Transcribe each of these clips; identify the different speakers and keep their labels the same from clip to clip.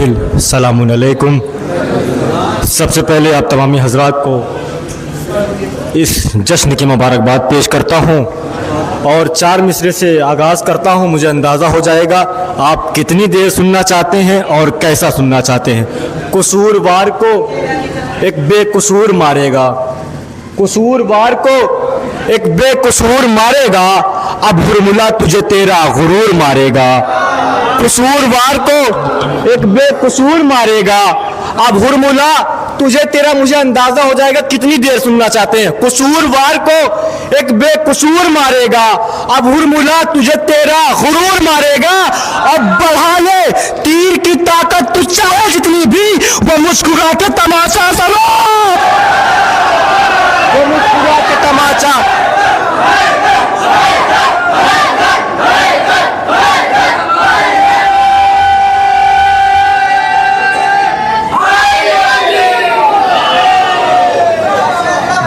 Speaker 1: السلام علیکم۔ سب سے پہلے آپ تمامی حضرات کو اس جشن کی مبارکباد پیش کرتا ہوں اور چار مصرے سے آغاز کرتا ہوں۔ مجھے اندازہ ہو جائے گا آپ کتنی دیر سننا چاہتے ہیں اور کیسا سننا چاہتے ہیں۔ قصوروار کو ایک بے قصور مارے گا، قصوروار کو ایک بے قصور مارے گا، اب حرملا تجھے تیرا غرور مارے گا۔ قصوروار کو ایک بے قصور مارے گا، اب حرملا تجھے تیرا، مجھے اندازہ ہو جائے گا کتنی دیر سننا چاہتے ہیں۔ قصوروار کو ایک بے قصور مارے گا، اب حرملا تجھے تیرا غرور مارے گا۔ اب بڑھا لے تیر کی طاقت تو چاہے جتنی بھی، وہ مسکرا کے تماشا سنو، وہ مسکرا کے تماشا۔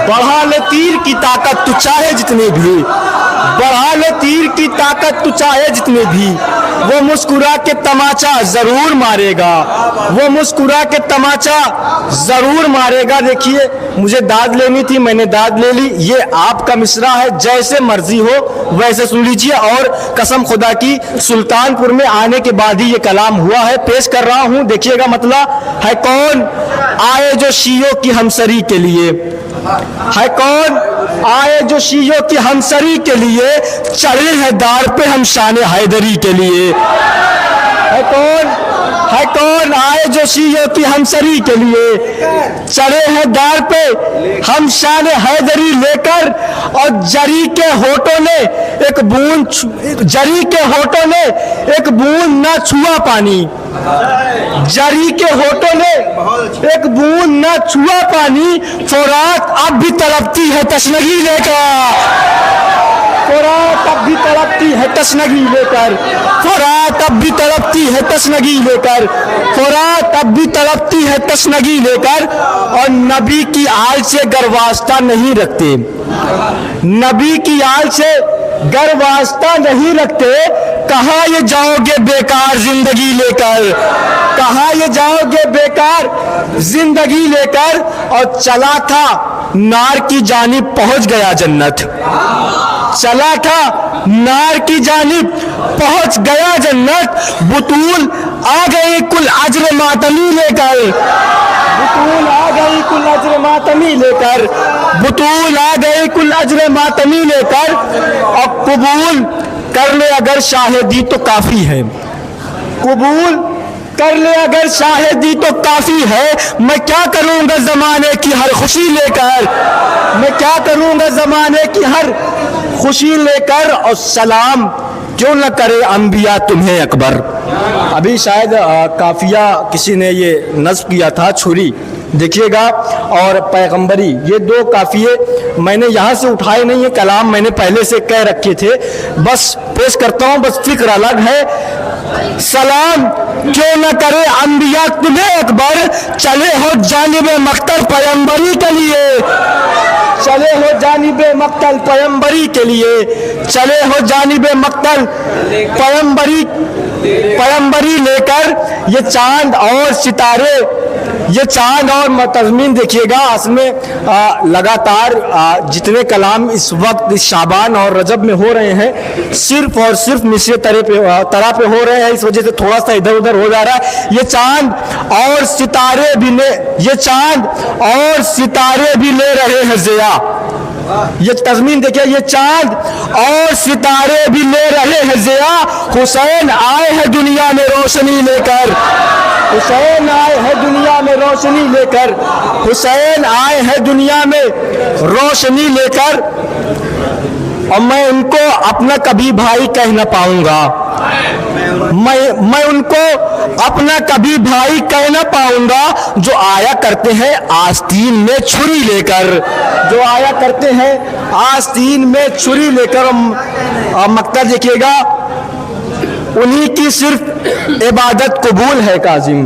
Speaker 1: بڑھا لے تیر کی طاقت تو چاہے جتنے بھی، بڑھا لے تیر کی طاقت تو چاہے جتنے بھی، وہ مسکرا کے تماچا ضرور مارے گا، وہ مسکرا کے تماچا ضرور مارے گا۔ دیکھیے مجھے داد لینی تھی، میں نے داد لے لی۔ یہ آپ کا مصرع ہے، جیسے مرضی ہو ویسے سن لیجیے۔ اور قسم خدا کی سلطان پور میں آنے کے بعد ہی یہ کلام ہوا ہے، پیش کر رہا ہوں، دیکھیے گا مطلب ہے۔ کون آئے جو شیعوں کی ہمسری کے لیے، ہے کون آئے جو شیعوں کی ہمسری کے لیے، چڑھے ہیں دار پہ ہم شان حیدری کے لیے۔ ہے کون آئے جو شیعوں کی ہمسری کے لیے، چڑھے ہیں دار پہ ہم شان حیدری لے کر، اور جری کے ہونٹوں نے ایک بوند، جری کے ہونٹوں نے ایک بوند نہ چھوا پانی، جری کے ہونٹوں نے ایک بوند نہ چھوا پانی، فرات اب بھی تڑپتی ہے تشنگی لے کر، فرات اب بھی تڑپتی ہے تشنگی لے کر، فرات اب بھی تڑپتی ہے تشنگی لے کر، فرات اب بھی تڑپتی ہے تشنگی لے کر۔ اور نبی کی آل سے گر واسطہ نہیں رکھتے، نبی کی آل سے گر واسطہ نہیں رکھتے، کہاں یہ جاؤ گے بیکار زندگی لے کر، کہاں یہ جاؤ گے بیکار زندگی لے کر۔ اور چلا تھا نار کی جانب پہنچ گیا جنت، چلا تھا نار کی جانب پہنچ گیا جنت، بطول آ گئی کل اجر ماتمی لے کر، بطول آ گئی کل اجر ماتمی لے کر، بطول آ گئی کل اجر ماتمی لے کر۔ اور قبول کر لے اگر شاہدی تو کافی ہے، قبول کر لے اگر شاہدی تو کافی ہے، میں کیا کروں گا زمانے کی ہر خوشی لے کر، میں کیا کروں گا زمانے کی ہر خوشی لے کر۔ اور سلام کیوں نہ کرے انبیاء تمہیں اکبر۔ ابھی شاید قافیہ کسی نے یہ نصب کیا تھا، چھری دیکھیے گا، اور پیغمبری، یہ دو قافیے میں نے یہاں سے اٹھائے نہیں، یہ کلام میں نے پہلے سے کہہ رکھے تھے، بس پیش کرتا ہوں، بس فکر الگ ہے۔ سلام کیوں نہ کرے انبیاء تمہیں اکبر، چلے ہو جانب مقتل پیغمبری کے لیے، چلے ہو جانب مقتل پیغمبری کے لیے، چلے ہو جانب مقتل پیغمبری لے کر۔ یہ چاند اور ستارے، یہ چاند اور تضمین دیکھیے گا، اس میں لگاتار جتنے کلام اس وقت شعبان اور رجب میں ہو رہے ہیں، صرف اور صرف مصرے طرح پہ ہو رہے ہیں، اس وجہ سے تھوڑا سا ادھر ادھر ہو جا رہا ہے۔ یہ چاند اور ستارے بھی یہ چاند اور ستارے بھی لے رہے ہیں ضیا، یہ تضمین دیکھیں، یہ چاند اور ستارے بھی لے رہے ہیں ضیا، حسین آئے ہیں دنیا میں روشنی لے کر، حسین آئے ہیں دنیا میں روشنی لے کر، حسین آئے ہیں دنیا میں روشنی لے کر۔ اور میں ان کو اپنا کبھی بھائی کہہ نہ پاؤں گا، میں ان کو اپنا کبھی بھائی کہہ نہ پاؤں گا، جو آیا کرتے ہیں آستین میں چھری لے کر، جو آیا کرتے ہیں آستین میں چھری لے کر۔ مقطع دیکھیے گا، انہی کی صرف عبادت قبول ہے کاظم،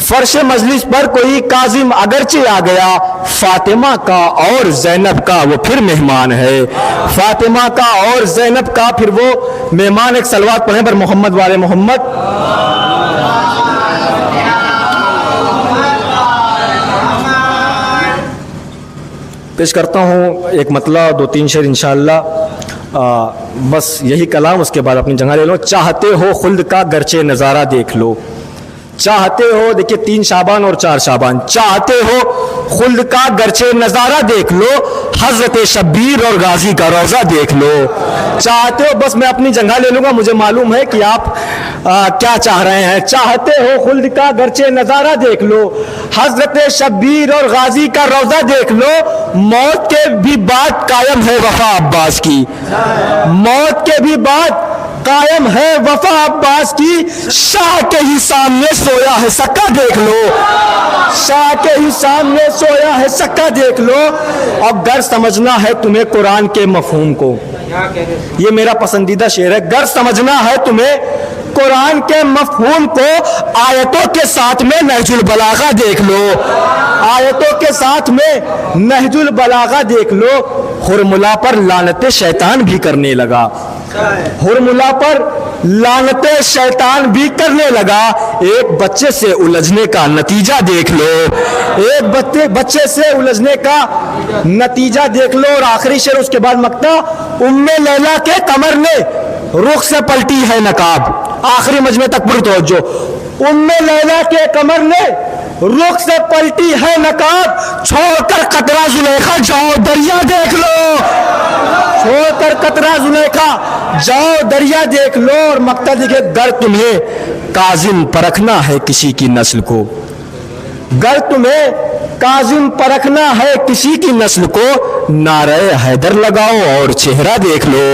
Speaker 1: فرش مجلس پر کوئی کاظم اگرچہ آ گیا، فاطمہ کا اور زینب کا وہ پھر مہمان ہے، فاطمہ کا اور زینب کا پھر وہ مہمان۔ ایک صلوات پڑھیں پر محمد والے محمد۔ پیش کرتا ہوں ایک مطلع، دو تین شعر انشاءاللہ، بس یہی کلام، اس کے بعد اپنی جگہ لے لو۔ چاہتے ہو خلد کا گرچہ نظارہ دیکھ لو، چاہتے ہو، دیکھیے 3 شعبان اور 4 شعبان، چاہتے ہو خلد کا گرچہ نظارہ دیکھ لو، حضرت شبیر اور غازی کا روزہ دیکھ لو۔ چاہتے ہو، بس میں اپنی جگہ لے لوں گا، مجھے معلوم ہے کہ آپ کیا چاہ رہے ہیں۔ چاہتے ہو خلد کا گرچہ نظارہ دیکھ لو، حضرت شبیر اور غازی کا روزہ دیکھ لو، موت کے بھی بعد قائم ہے وفا عباس کی، موت کے بھی بعد قائم ہے وفا عباس کی، شاہ کے ہی سامنے سویا ہے سکا دیکھ لو، شاہ کے ہی سامنے سویا ہے سکا دیکھ لو۔ اور گر سمجھنا ہے تمہیں قرآن کے مفہوم کو، یہ میرا پسندیدہ شعر ہے، گر سمجھنا ہے تمہیں قرآن کے مفہوم کو، آیتوں کے ساتھ میں نہج البلاغہ دیکھ لو، آیتوں کے ساتھ میں نہج البلاغہ دیکھ لو۔ ہرملا پر لعنت شیطان بھی کرنے لگا، ہرملا پر لعنت شیطان بھی کرنے لگا، ایک بچے سے الجھنے کا نتیجہ دیکھ لو، ایک بچے سے الجھنے کا نتیجہ دیکھ لو۔ اور آخری شعر اس کے بعد مقطع، ام لیلا کے کمر نے رخ سے پلٹی ہے نقاب، آخری مجمع تک پوری توجہ، ام لیلا کے کمر نے رخ سے پلٹی ہے نقاب، چھوڑ کر قطرہ زلیخا جاؤ دریا دیکھ لو، چھوڑ کر قطرہ زلیخا جاؤ دریا دیکھ لو۔ اور مقطع دیکھے، گر تمہیں کاظم پرکھنا ہے کسی کی نسل کو، گر تمہیں کاظم پرکھنا ہے کسی کی نسل کو، نعرہ حیدر لگاؤ اور چہرہ دیکھ لو۔